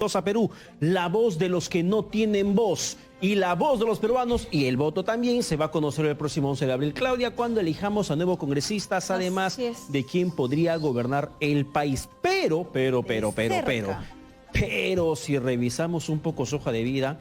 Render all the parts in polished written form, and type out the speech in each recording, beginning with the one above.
a Perú, la voz de los que no tienen voz y la voz de los peruanos y el voto también se va a conocer el próximo 11 de abril, Claudia, cuando elijamos a nuevos congresistas, además de quién podría gobernar el país. Pero, si revisamos un poco su hoja de vida,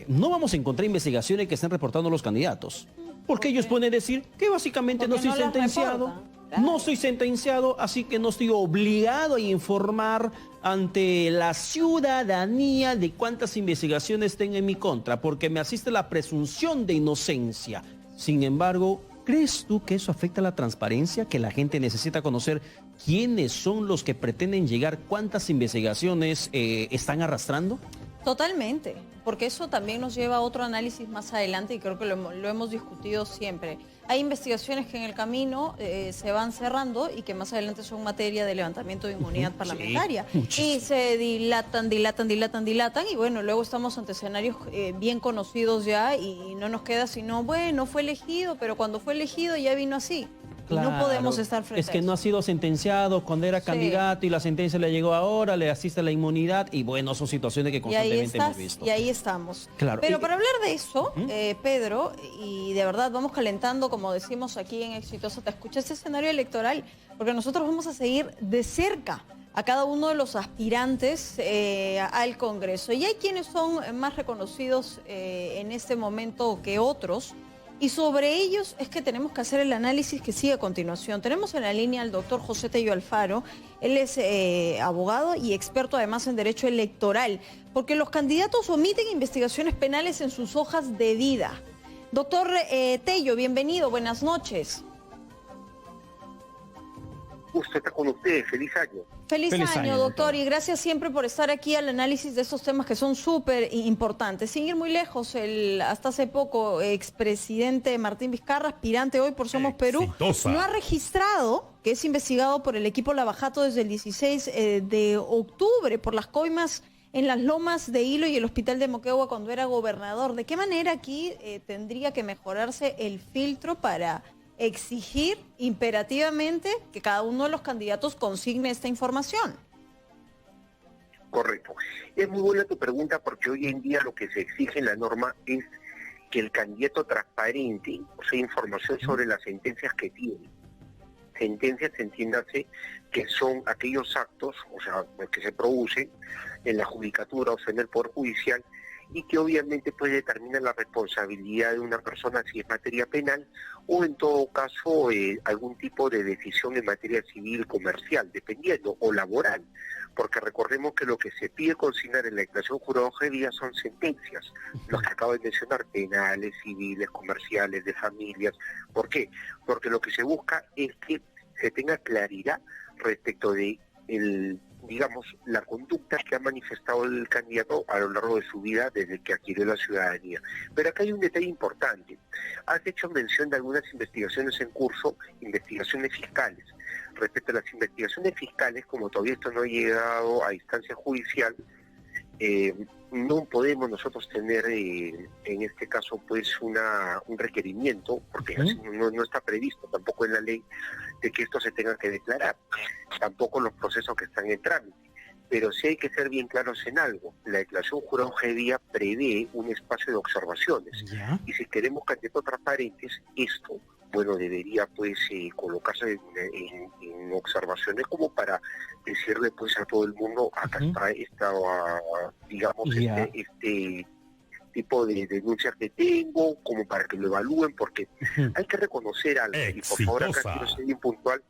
no vamos a encontrar investigaciones que estén reportando los candidatos, porque ellos pueden decir que básicamente no soy sentenciado. No soy sentenciado, así que no estoy obligado a informar ante la ciudadanía de cuántas investigaciones tengo en mi contra, porque me asiste la presunción de inocencia. Sin embargo, ¿crees tú que eso afecta a la transparencia? Que la gente necesita conocer quiénes son los que pretenden llegar, cuántas investigaciones están arrastrando. Totalmente, porque eso también nos lleva a otro análisis más adelante y creo que lo hemos discutido siempre. Hay investigaciones que en el camino se van cerrando y que más adelante son materia de levantamiento de inmunidad parlamentaria. Y se dilatan y bueno, luego estamos ante escenarios bien conocidos ya y no nos queda sino, bueno, fue elegido, pero cuando fue elegido ya vino así. Claro, no podemos estar frente a eso. Es que no ha sido sentenciado cuando era candidato y la sentencia le llegó ahora, le asiste la inmunidad y bueno, son situaciones que constantemente hemos visto. Y ahí estamos. Claro. Pero para hablar de eso, Pedro, y de verdad vamos calentando, como decimos aquí en Exitosa Te Escucha, este escenario electoral, porque nosotros vamos a seguir de cerca a cada uno de los aspirantes al Congreso. Y hay quienes son más reconocidos en este momento que otros. Y sobre ellos es que tenemos que hacer el análisis que sigue a continuación. Tenemos en la línea al doctor José Tello Alfaro. Él es abogado y experto además en derecho electoral, porque los candidatos omiten investigaciones penales en sus hojas de vida. Doctor Tello, bienvenido, buenas noches. Gusto estar con ustedes, feliz año. Feliz año, doctor, y gracias siempre por estar aquí al análisis de estos temas que son súper importantes. Sin ir muy lejos, el hasta hace poco expresidente Martín Vizcarra, aspirante hoy por Somos Perú, no ha registrado que es investigado por el equipo Lavajato desde el 16 de octubre por las coimas en las lomas de Hilo y el hospital de Moquegua cuando era gobernador. ¿De qué manera aquí tendría que mejorarse el filtro para exigir imperativamente que cada uno de los candidatos consigne esta información? Correcto. Es muy buena tu pregunta porque hoy en día lo que se exige en la norma es que el candidato transparente, o sea, información sobre las sentencias que tiene. Sentencias, entiéndase, que son aquellos actos, o sea, que se producen en la judicatura, o sea, en el Poder Judicial, y que obviamente puede determinar la responsabilidad de una persona si es materia penal o en todo caso algún tipo de decisión en materia civil, comercial, dependiendo, o laboral, porque recordemos que lo que se pide consignar en la declaración jurada de vida son sentencias, los que acabo de mencionar, penales, civiles, comerciales, de familias. ¿Por qué? Porque lo que se busca es que se tenga claridad respecto de digamos, la conducta que ha manifestado el candidato a lo largo de su vida desde que adquirió la ciudadanía. Pero acá hay un detalle importante. Has hecho mención de algunas investigaciones en curso, investigaciones fiscales. Respecto a las investigaciones fiscales, como todavía esto no ha llegado a instancia judicial, no podemos nosotros tener en este caso pues un requerimiento, porque no está previsto tampoco en la ley de que esto se tenga que declarar, tampoco los procesos que están en trámite. Pero sí hay que ser bien claros en algo. La declaración jurada de día prevé un espacio de observaciones. Y si queremos candidatos transparentes, esto, bueno, debería pues colocarse en observaciones como para decirle pues a todo el mundo, acá está digamos, este tipo de denuncias que tengo, como para que lo evalúen, porque hay que reconocer algo. Y por favor, acá quiero ser bien puntual.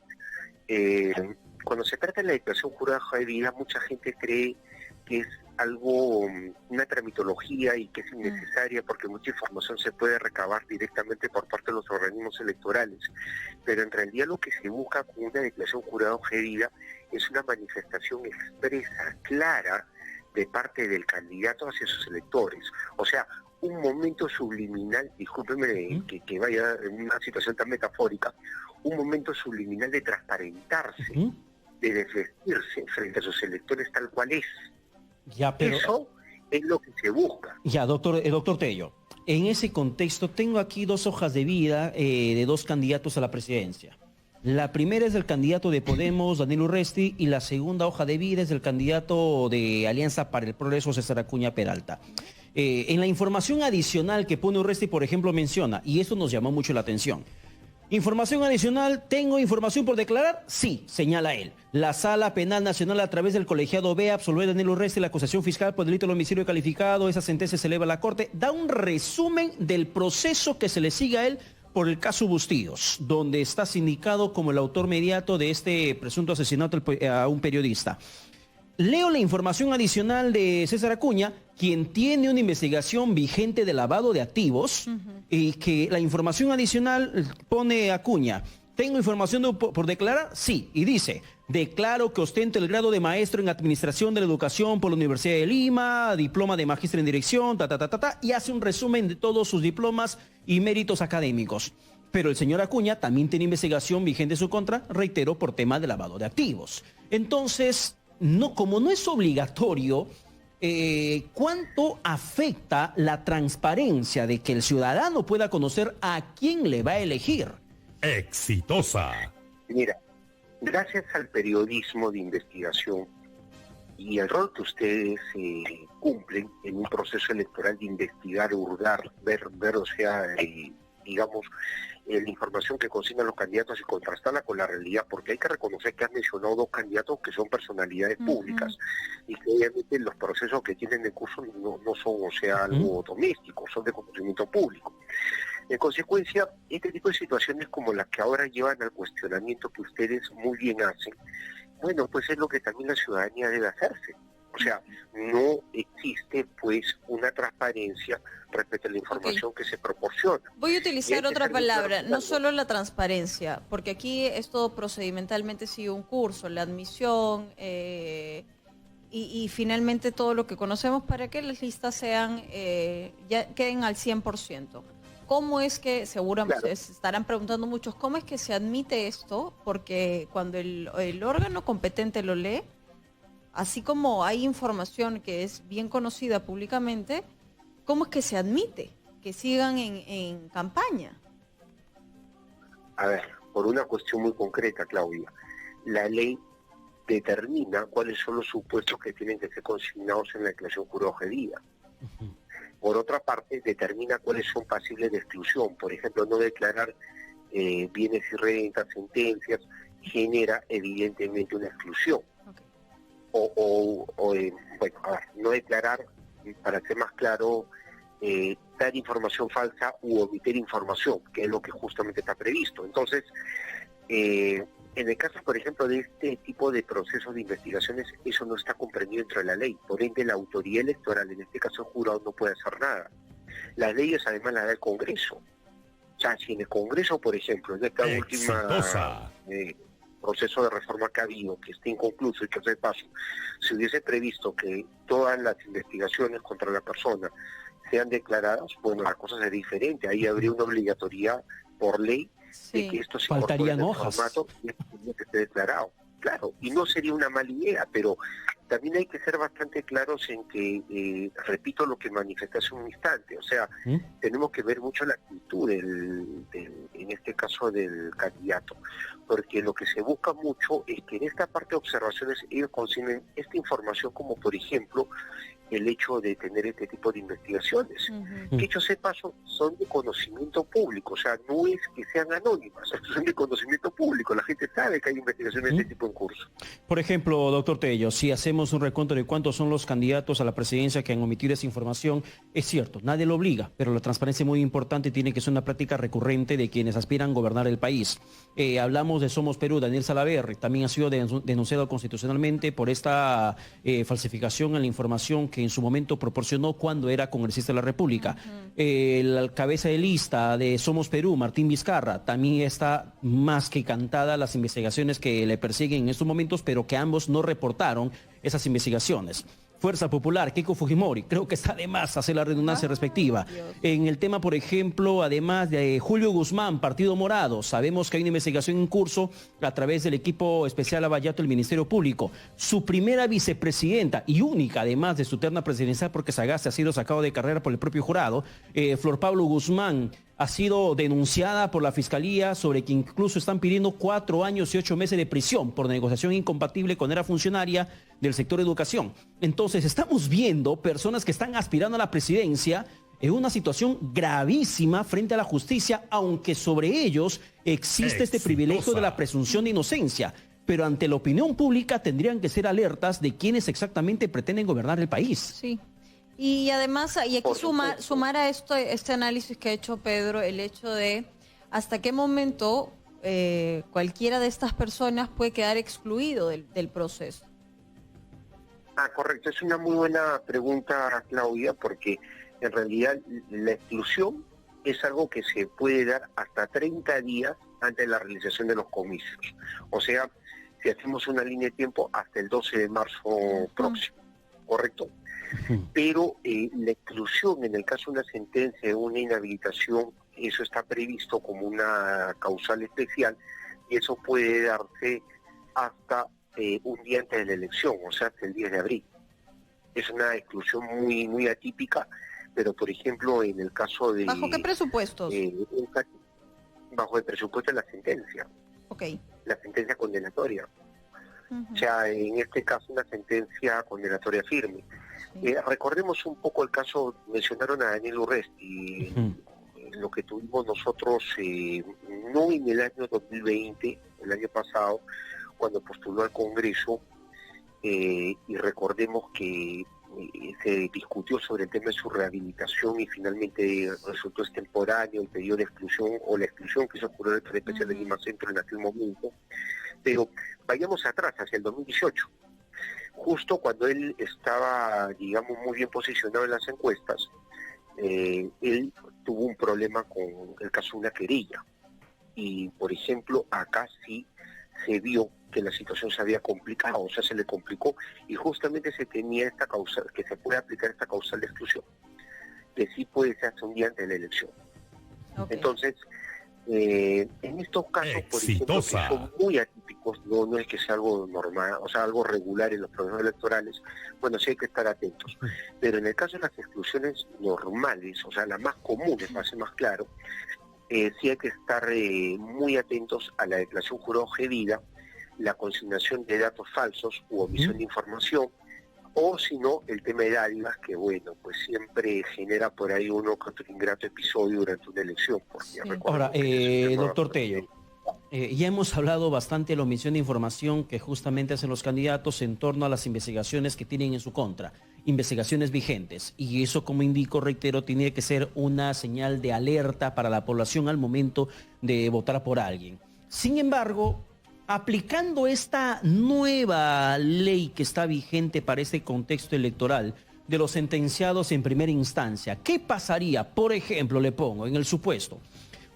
Cuando se trata de la declaración jurada de vida, mucha gente cree que es algo, una tramitología y que es innecesaria porque mucha información se puede recabar directamente por parte de los organismos electorales. Pero en realidad lo que se busca con una declaración jurada de vida es una manifestación expresa, clara, de parte del candidato hacia sus electores. O sea, un momento subliminal, discúlpeme que vaya en una situación tan metafórica, un momento subliminal de transparentarse, de desvestirse frente a sus electores tal cual es. Pero eso es lo que se busca. Ya, doctor Tello, en ese contexto tengo aquí dos hojas de vida de dos candidatos a la presidencia. La primera es del candidato de Podemos, Daniel Urresti, y la segunda hoja de vida es del candidato de Alianza para el Progreso, César Acuña Peralta. En la información adicional que pone Urresti, por ejemplo, menciona, y esto nos llamó mucho la atención. Información adicional, ¿tengo información por declarar? Sí, señala él. La Sala Penal Nacional, a través del colegiado B, absolvió a Daniel Urresti la acusación fiscal por delito de homicidio calificado. Esa sentencia se eleva a la Corte. Da un resumen del proceso que se le sigue a él por el caso Bustillos, donde está sindicado como el autor mediato de este presunto asesinato a un periodista. Leo la información adicional de César Acuña, quien tiene una investigación vigente de lavado de activos, y que la información adicional pone Acuña. ¿Tengo información por declarar? Sí, y dice, declaro que ostento el grado de maestro en Administración de la Educación por la Universidad de Lima, diploma de magíster en Dirección, y hace un resumen de todos sus diplomas y méritos académicos. Pero el señor Acuña también tiene investigación vigente en su contra, reitero, por tema de lavado de activos. Entonces, no, como no es obligatorio, ¿cuánto afecta la transparencia de que el ciudadano pueda conocer a quién le va a elegir? Exitosa. Mira, gracias al periodismo de investigación y el rol que ustedes cumplen en un proceso electoral de investigar, hurgar, ver, o sea, digamos, la información que consignan los candidatos y contrastarla con la realidad, porque hay que reconocer que has mencionado dos candidatos que son personalidades públicas y que obviamente los procesos que tienen en curso no son, o sea, algo doméstico, son de conocimiento público. En consecuencia, este tipo de situaciones como las que ahora llevan al cuestionamiento que ustedes muy bien hacen, bueno, pues es lo que también la ciudadanía debe hacerse. O sea, no existe pues una transparencia respecto a la información que se proporciona. Voy a utilizar otra palabra, no solo la transparencia, porque aquí esto procedimentalmente sigue un curso, la admisión y finalmente todo lo que conocemos para que las listas sean ya queden al 100%. ¿Cómo es que, seguramente se estarán preguntando muchos, cómo es que se admite esto? Porque cuando el órgano competente lo lee, así como hay información que es bien conocida públicamente, ¿cómo es que se admite que sigan en campaña? A ver, por una cuestión muy concreta, Claudia, la ley determina cuáles son los supuestos que tienen que ser consignados en la declaración jurada objetiva. Por otra parte, determina cuáles son pasibles de exclusión. Por ejemplo, no declarar bienes y rentas, sentencias, genera evidentemente una exclusión. Bueno, a ver, no declarar, para ser más claro, dar información falsa u omitir información, que es lo que justamente está previsto. Entonces, en el caso, por ejemplo, de este tipo de procesos de investigaciones, eso no está comprendido dentro de la ley. Por ende, la autoridad electoral, en este caso el jurado, no puede hacer nada. Las leyes además las da el Congreso. O sea, si en el Congreso, por ejemplo, en esta última proceso de reforma que ha habido, que está inconcluso y que hace paso, se hubiese previsto que todas las investigaciones contra la persona sean declaradas, bueno, la cosa sería diferente. Ahí habría una obligatoriedad por ley de que esto se incorpore en el formato y que esté declarado. Claro, y no sería una mala idea, pero también hay que ser bastante claros en que, repito lo que manifesté hace un instante, o sea, tenemos que ver mucho la actitud en este caso del candidato, porque lo que se busca mucho es que en esta parte de observaciones ellos consiguen esta información, como por ejemplo el hecho de tener este tipo de investigaciones, que dicho sea paso, son de conocimiento público, o sea, no es que sean anónimas, son de conocimiento público, la gente sabe que hay investigaciones de este tipo en curso. Por ejemplo, doctor Tello, si hacemos un recuento de cuántos son los candidatos a la presidencia que han omitido esa información, es cierto, nadie lo obliga, pero la transparencia es muy importante y tiene que ser una práctica recurrente de quienes aspiran a gobernar el país. Hablamos de Somos Perú, Daniel Salaverry, también ha sido denunciado constitucionalmente por esta falsificación en la información que en su momento proporcionó cuando era congresista de la República. La cabeza de lista de Somos Perú, Martín Vizcarra, también está más que cantada las investigaciones que le persiguen en estos momentos, pero que ambos no reportaron esas investigaciones. Fuerza Popular, Keiko Fujimori, creo que está de más hacer la redundancia respectiva. En el tema, por ejemplo, además de Julio Guzmán, Partido Morado, sabemos que hay una investigación en curso a través del equipo especial Lavallato del Ministerio Público. Su primera vicepresidenta y única, además de su terna presidencial, porque Sagasti ha sido sacado de carrera por el propio jurado, Flor Pablo Guzmán, ha sido denunciada por la Fiscalía, sobre que incluso están pidiendo 4 años y 8 meses de prisión por negociación incompatible con era funcionaria del sector educación. Entonces estamos viendo personas que están aspirando a la presidencia en una situación gravísima frente a la justicia, aunque sobre ellos existe este privilegio de la presunción de inocencia. Pero ante la opinión pública tendrían que ser alertas de quienes exactamente pretenden gobernar el país. Sí. Y además, y aquí sumar a esto, este análisis que ha hecho Pedro, el hecho de hasta qué momento cualquiera de estas personas puede quedar excluido del proceso. Correcto. Es una muy buena pregunta, Claudia, porque en realidad la exclusión es algo que se puede dar hasta 30 días antes de la realización de los comicios. O sea, si hacemos una línea de tiempo, hasta el 12 de marzo próximo, ¿correcto? Pero la exclusión en el caso de una sentencia de una inhabilitación, eso está previsto como una causal especial y eso puede darse hasta un día antes de la elección, o sea, hasta el 10 de abril. Es una exclusión muy atípica, pero por ejemplo en el caso de... ¿Bajo qué presupuestos? Bajo el presupuesto de la sentencia. Okay. La sentencia condenatoria. O sea, en este caso una sentencia condenatoria firme. Sí. Recordemos un poco el caso, mencionaron a Daniel Urresti, lo que tuvimos nosotros, no en el año 2020, el año pasado, cuando postuló al Congreso, y recordemos que se discutió sobre el tema de su rehabilitación y finalmente resultó extemporáneo el pedido de exclusión o la exclusión que se ocurrió en el Tribunal Especial de Lima Centro en aquel momento. Pero vayamos atrás, hacia el 2018, justo cuando él estaba, digamos, muy bien posicionado en las encuestas, él tuvo un problema con el caso de una querella. Y, por ejemplo, acá sí se vio que la situación se había complicado, o sea, se le complicó, y justamente se tenía esta causa, que se puede aplicar esta causal de exclusión, que sí puede ser hasta un día antes de la elección. Okay. Entonces, en estos casos, por ejemplo, que son muy atípicos, no es que sea algo normal, o sea, algo regular en los procesos electorales, bueno, sí hay que estar atentos. Pero en el caso de las exclusiones normales, o sea, las más comunes, para ser más claro, sí hay que estar muy atentos a la declaración jurada objedida, la consignación de datos falsos u omisión de información, o si no, el tema de dádivas, que bueno, pues siempre genera por ahí uno que otro ingrato episodio durante una elección. Sí. Ahora, doctor Tello, ya hemos hablado bastante de la omisión de información que justamente hacen los candidatos en torno a las investigaciones que tienen en su contra, investigaciones vigentes, y eso, como indico, reitero, tiene que ser una señal de alerta para la población al momento de votar por alguien. Sin embargo, aplicando esta nueva ley que está vigente para este contexto electoral de los sentenciados en primera instancia, ¿qué pasaría? Por ejemplo, le pongo en el supuesto,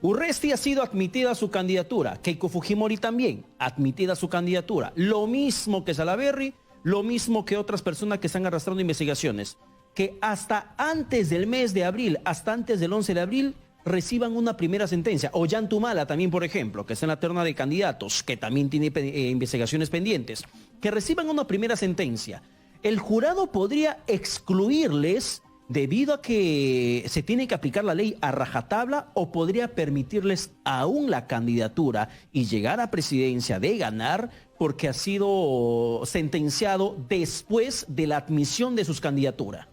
Urresti ha sido admitida a su candidatura, Keiko Fujimori también, admitida a su candidatura, lo mismo que Salaverry, lo mismo que otras personas que están arrastrando investigaciones, que hasta antes del mes de abril, hasta antes del 11 de abril, reciban una primera sentencia. Ollantumala también, por ejemplo, que está en la terna de candidatos, que también tiene investigaciones pendientes, que reciban una primera sentencia. El jurado podría excluirles debido a que se tiene que aplicar la ley a rajatabla, o podría permitirles aún la candidatura y llegar a presidencia de ganar porque ha sido sentenciado después de la admisión de sus candidaturas.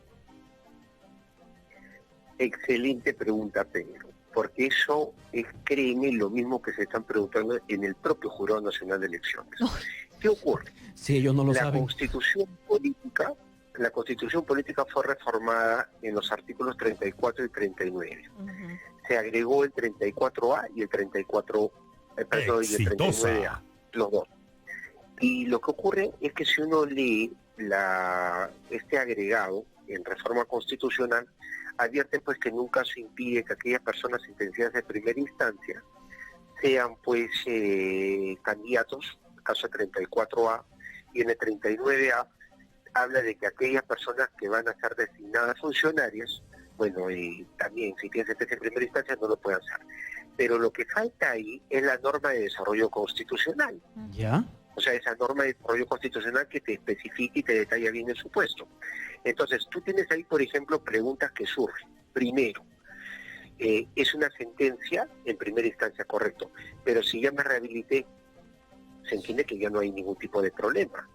Excelente pregunta, Pedro, porque eso es, créeme, lo mismo que se están preguntando en el propio Jurado Nacional de Elecciones. ¿Qué ocurre? Sí, ellos no lo saben. La Constitución política fue reformada en los artículos 34 y 39. Se agregó el 34A y el 39A, los dos. Y lo que ocurre es que si uno lee este agregado en reforma constitucional, advierte pues que nunca se impide que aquellas personas sentenciadas de primera instancia sean pues candidatos, caso 34A, y en el 39A habla de que aquellas personas que van a ser designadas funcionarias, bueno, también si tienen sentencia en primera instancia no lo pueden hacer. Pero lo que falta ahí es la norma de desarrollo constitucional. ¿Ya? O sea, esa norma de desarrollo constitucional que te especifica y te detalla bien el supuesto. Entonces, tú tienes ahí, por ejemplo, preguntas que surgen. Primero, es una sentencia en primera instancia, correcto, pero si ya me rehabilité, se entiende que ya no hay ningún tipo de problema.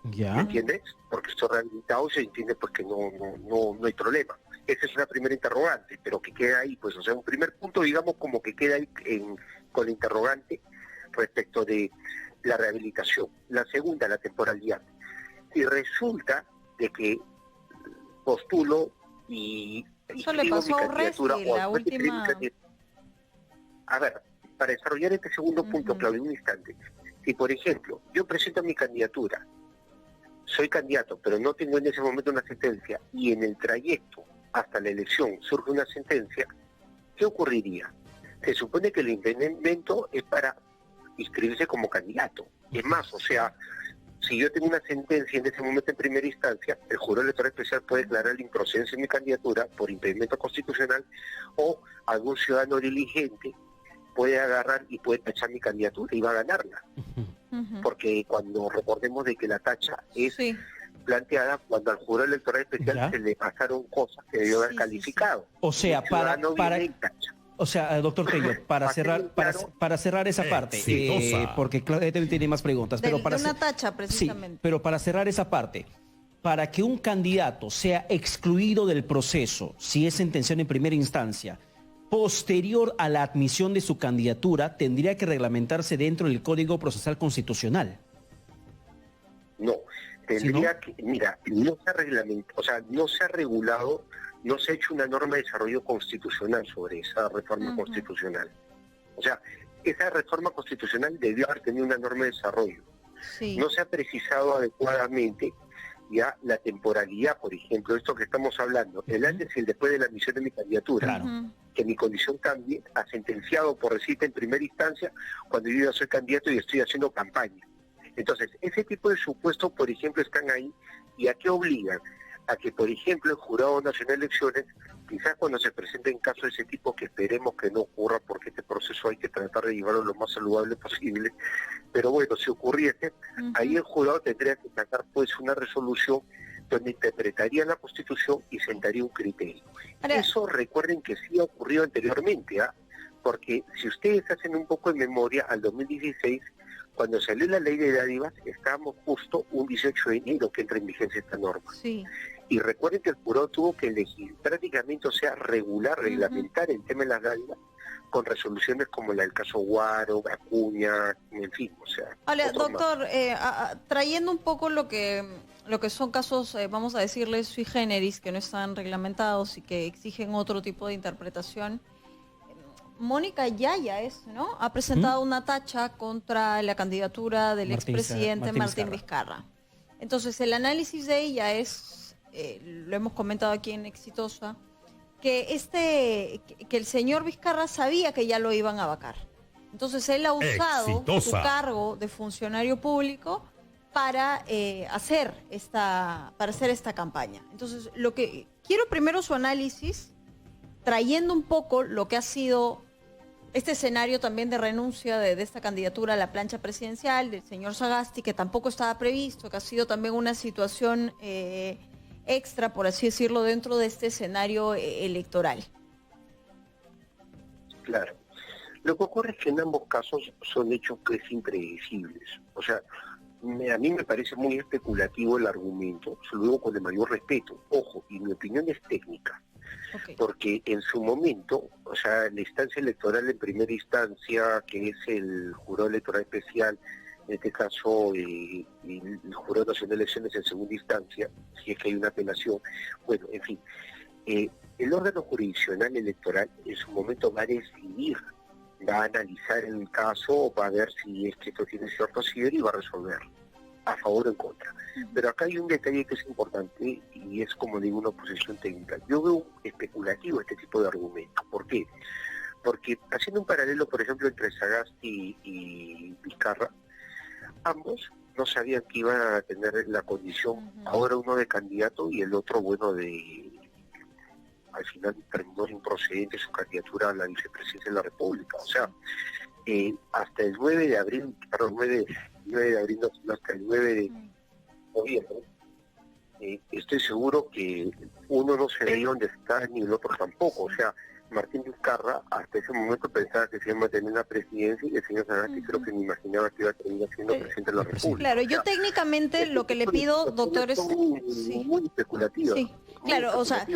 ¿Me Ya. entiendes? Porque estoy rehabilitado, se entiende pues que no hay problema. Esa es una primera interrogante, pero que queda ahí, pues, o sea, un primer punto, digamos, como que queda ahí con la interrogante respecto de la rehabilitación. La segunda, la temporalidad. Si resulta de que postulo y Eso le inscribo pasó mi a candidatura Urresti, o la actualmente inscribo mi última... candidatura. A ver, para desarrollar este segundo punto, Ujú. Claudio, un instante. Si, por ejemplo, yo presento mi candidatura, soy candidato, pero no tengo en ese momento una sentencia, y en el trayecto hasta la elección surge una sentencia, ¿qué ocurriría? Se supone que el impedimento es para inscribirse como candidato. Es más, o sea, si yo tengo una sentencia en ese momento en primera instancia, el jurado electoral especial puede declarar la improcedencia de mi candidatura por impedimento constitucional, o algún ciudadano diligente puede agarrar y puede tachar mi candidatura y va a ganarla. Ujú. Porque cuando recordemos de que la tacha es Sí. planteada cuando al jurado electoral especial Ya. se le pasaron cosas que debió haber Sí, sí, calificado. O sea, El ciudadano para, viene y tacha. o sea, doctor Tello, para Para cerrar, tener claro- para cerrar esa parte, Exitosa. porque Claudia tiene más preguntas, pero para De una cer- tacha, sí, precisamente. pero para cerrar esa parte, para que un candidato sea excluido del proceso, si es sentenciado en primera instancia, posterior a la admisión de su candidatura, tendría que reglamentarse dentro del Código Procesal Constitucional. No, tendría ¿Sí, que, mira, no se ha reglamentado, o sea, no se ha regulado, no se ha hecho una norma de desarrollo constitucional sobre esa reforma Ujú. constitucional. O sea, esa reforma constitucional debió haber tenido una norma de desarrollo. Sí. No se ha precisado adecuadamente ya la temporalidad, por ejemplo, esto que estamos hablando, el Ujú. antes y el después de la admisión de mi candidatura. Claro. Ujú. Que mi condición cambie a sentenciado por recita en primera instancia cuando yo ya soy candidato y estoy haciendo campaña. Entonces, ese tipo de supuestos, por ejemplo, están ahí. ¿Y a qué obligan? A que, por ejemplo, el Jurado Nacional de Elecciones, quizás cuando se presenten casos de ese tipo, que esperemos que no ocurra, porque este proceso hay que tratar de llevarlo lo más saludable posible, pero bueno, si ocurriese, Ujú. ahí el jurado tendría que sacar pues una resolución donde interpretaría la Constitución y sentaría un criterio. Ahora- Eso recuerden que sí ha ocurrido anteriormente, ¿ah? Porque si ustedes hacen un poco de memoria, al 2016, cuando salió la ley de dádivas, estábamos justo un 18 de enero que entra en vigencia esta norma. Sí. Y recuerden que el jurado tuvo que elegir prácticamente, o sea, regular, reglamentar el tema de las dádivas con resoluciones como la del caso Guaro, Acuña, en fin, o sea. Ahora, otros más. doctor, trayendo un poco lo que son casos, vamos a decirles, sui generis, que no están reglamentados y que exigen otro tipo de interpretación. Mónica Yaya ¿no? Ha presentado una tacha contra la candidatura del expresidente Martín Vizcarra. Entonces, el análisis de ella es, lo hemos comentado aquí en Exitosa, que el señor Vizcarra sabía que ya lo iban a vacar. Entonces, él ha usado su Exitosa. cargo de funcionario público para hacer esta campaña. Entonces, lo que quiero primero su análisis, trayendo un poco lo que ha sido este escenario también de renuncia de esta candidatura a la plancha presidencial del señor Sagasti, que tampoco estaba previsto, que ha sido también una situación extra, por así decirlo, dentro de este escenario electoral. Claro. Lo que ocurre es que en ambos casos son hechos que es impredecibles. O sea, a mí me parece muy especulativo el argumento, se lo digo con el mayor respeto. Ojo, y mi opinión es técnica. Okay. Porque en su momento, o sea, la instancia electoral en primera instancia, que es el Jurado Electoral Especial, en este caso el Jurado Nacional de Elecciones en segunda instancia, si es que hay una apelación, bueno, en fin, el órgano jurisdiccional electoral en su momento va a decidir, va a analizar el caso, va a ver si es que esto tiene cierto asidero y va a resolver a favor o en contra. Pero acá hay un detalle que es importante y es, como digo, una posición técnica. Yo veo especulativo este tipo de argumentos. ¿Por qué? Porque haciendo un paralelo, por ejemplo, entre Sagasti y Vizcarra, ambos no sabían que iban a tener la condición, ahora uno de candidato y el otro, bueno, al final terminó improcedente su candidatura a la vicepresidencia de la República. O sea, hasta el 9 de abril, perdón, 9 de abril, no, hasta el 9 de noviembre, estoy seguro que uno no se veía donde está ni el otro tampoco. O sea, Martín Vizcarra hasta ese momento pensaba que se iba a mantener en la presidencia y el señor Sagasti creo que me imaginaba que iba a terminar siendo presidente de la República. Claro, yo técnicamente lo que le pido, doctor, es... Muy especulativa. Sí, claro, o sea,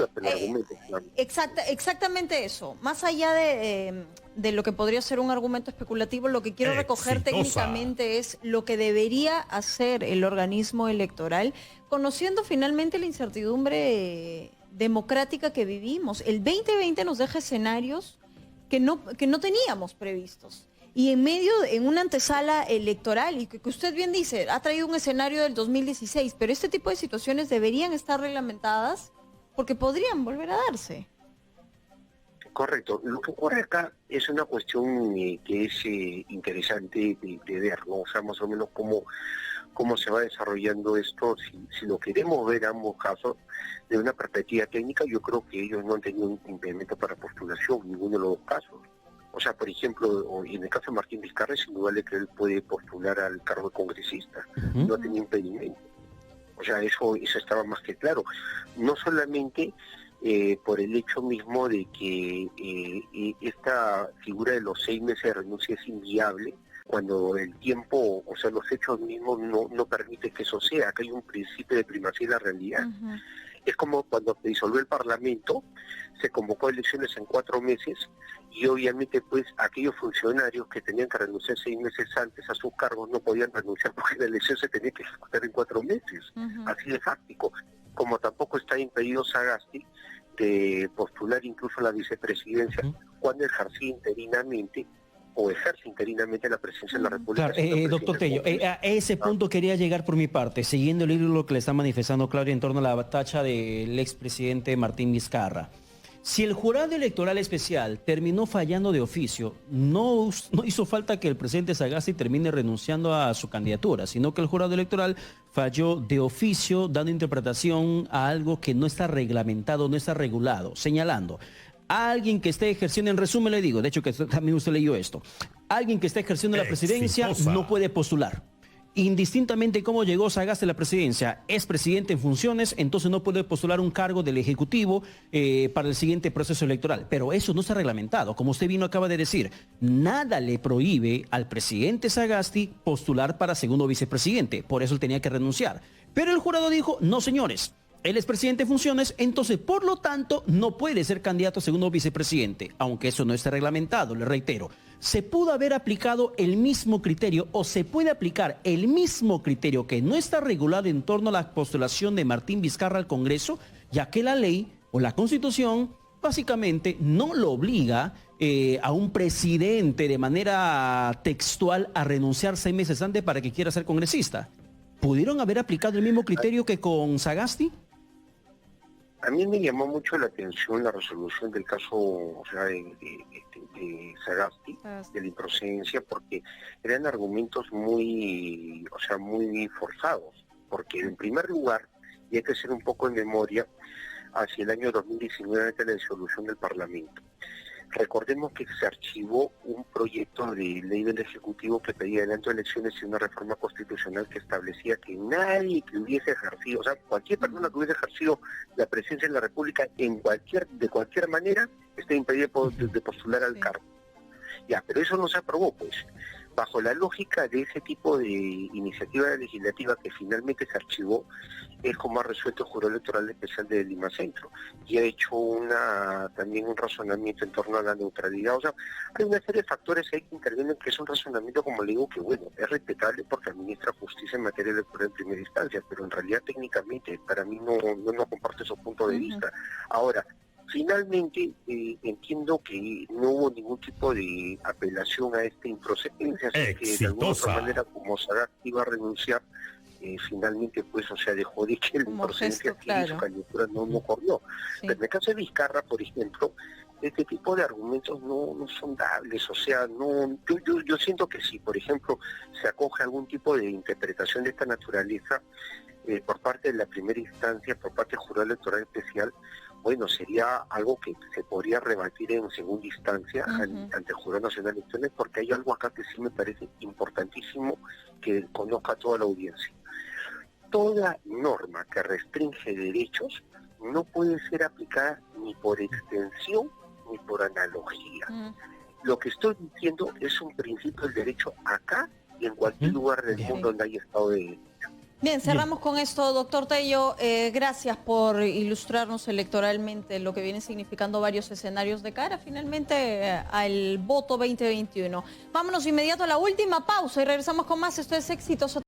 exactamente eso. Más allá de lo que podría ser un argumento especulativo, lo que quiero recoger técnicamente es lo que debería hacer el organismo electoral, conociendo finalmente la incertidumbre democrática que vivimos. El 2020 nos deja escenarios que no teníamos previstos. Y en una antesala electoral, y que usted bien dice, ha traído un escenario del 2016, pero este tipo de situaciones deberían estar reglamentadas porque podrían volver a darse. Correcto. Lo que ocurre acá es una cuestión que es interesante de ver, ¿no? O sea, más o menos cómo se va desarrollando esto. Si lo queremos ver ambos casos, de una perspectiva técnica, yo creo que ellos no han tenido un impedimento para postulación, ninguno de los dos casos. O sea, por ejemplo, en el caso de Martín Vizcarra, es indudable que él puede postular al cargo de congresista, no ha tenido impedimento. O sea, eso estaba más que claro. No solamente por el hecho mismo de que esta figura de los 6 meses de renuncia es inviable, cuando el tiempo, o sea, los hechos mismos no permiten que eso sea. Acá hay un principio de primacía de la realidad. Es como cuando se disolvió el Parlamento, se convocó elecciones en 4 meses y obviamente pues aquellos funcionarios que tenían que renunciar 6 meses antes a sus cargos no podían renunciar porque la elección se tenía que ejecutar en 4 meses, así de fáctico. Como tampoco está impedido Sagasti de postular incluso a la vicepresidencia cuando ejercía interinamente o ejerce interinamente la presidencia de la República. Claro, doctor Tello, a ese punto quería llegar por mi parte, siguiendo el hilo de lo que le está manifestando Claudia en torno a la tacha del expresidente Martín Vizcarra. Si el jurado electoral especial terminó fallando de oficio, no hizo falta que el presidente Sagasti termine renunciando a su candidatura, sino que el jurado electoral falló de oficio, dando interpretación a algo que no está reglamentado, no está regulado, señalando: alguien que esté ejerciendo, en resumen le digo, de hecho que también usted leyó esto, alguien que esté ejerciendo la presidencia no puede postular. Indistintamente cómo llegó Sagasti a la presidencia, es presidente en funciones, entonces no puede postular un cargo del Ejecutivo para el siguiente proceso electoral. Pero eso no está reglamentado. Como usted acaba de decir, nada le prohíbe al presidente Sagasti postular para segundo vicepresidente. Por eso él tenía que renunciar. Pero el jurado dijo: no, señores, él es presidente en funciones, entonces por lo tanto no puede ser candidato a segundo vicepresidente, aunque eso no esté reglamentado, le reitero. Se pudo haber aplicado el mismo criterio o se puede aplicar el mismo criterio que no está regulado en torno a la postulación de Martín Vizcarra al Congreso, ya que la ley o la Constitución básicamente no lo obliga a un presidente de manera textual a renunciar 6 meses antes para que quiera ser congresista. ¿Pudieron haber aplicado el mismo criterio que con Sagasti? A mí me llamó mucho la atención la resolución del caso, o sea, de Sagasti, de la improcedencia, porque eran argumentos muy forzados. Porque en primer lugar, y hay que hacer un poco de memoria, hacia el año 2019, ante la disolución del Parlamento. Recordemos que se archivó un proyecto de ley del Ejecutivo que pedía adelanto de elecciones y una reforma constitucional que establecía que nadie que hubiese ejercido, o sea, cualquier persona que hubiese ejercido la presidencia de la República de cualquier manera, está impedida de postular al cargo. Ya, pero eso no se aprobó, pues. Bajo la lógica de ese tipo de iniciativa legislativa que finalmente se archivó, es como ha resuelto el Jurado Electoral Especial de Lima Centro, y ha hecho también un razonamiento en torno a la neutralidad. O sea, hay una serie de factores ahí que intervienen, que es un razonamiento, como le digo, que bueno, es respetable porque administra justicia en materia electoral en primera instancia, pero en realidad técnicamente para mí no comparto esos puntos de vista. Ahora, finalmente, entiendo que no hubo ningún tipo de apelación a esta improcedencia, así que de alguna otra manera, como Sagasti iba a renunciar, finalmente, pues, o sea, dejó de que la improcedencia y su candidatura no corrió. Sí. Pero en el caso de Vizcarra, por ejemplo, este tipo de argumentos no son dables, o sea, yo siento que si, por ejemplo, se acoge algún tipo de interpretación de esta naturaleza por parte de la primera instancia, por parte del Jurado Electoral Especial, bueno, sería algo que se podría rebatir en segunda instancia ante el Jurado Nacional de Elecciones, porque hay algo acá que sí me parece importantísimo que conozca toda la audiencia. Toda norma que restringe derechos no puede ser aplicada ni por extensión ni por analogía. Lo que estoy diciendo es un principio del derecho acá y en cualquier lugar del mundo donde haya Estado de Derecho. Bien, cerramos con esto, doctor Tello. Gracias por ilustrarnos electoralmente lo que viene significando varios escenarios de cara finalmente al voto 2021. Vámonos inmediato a la última pausa y regresamos con más. Esto es Exitoso.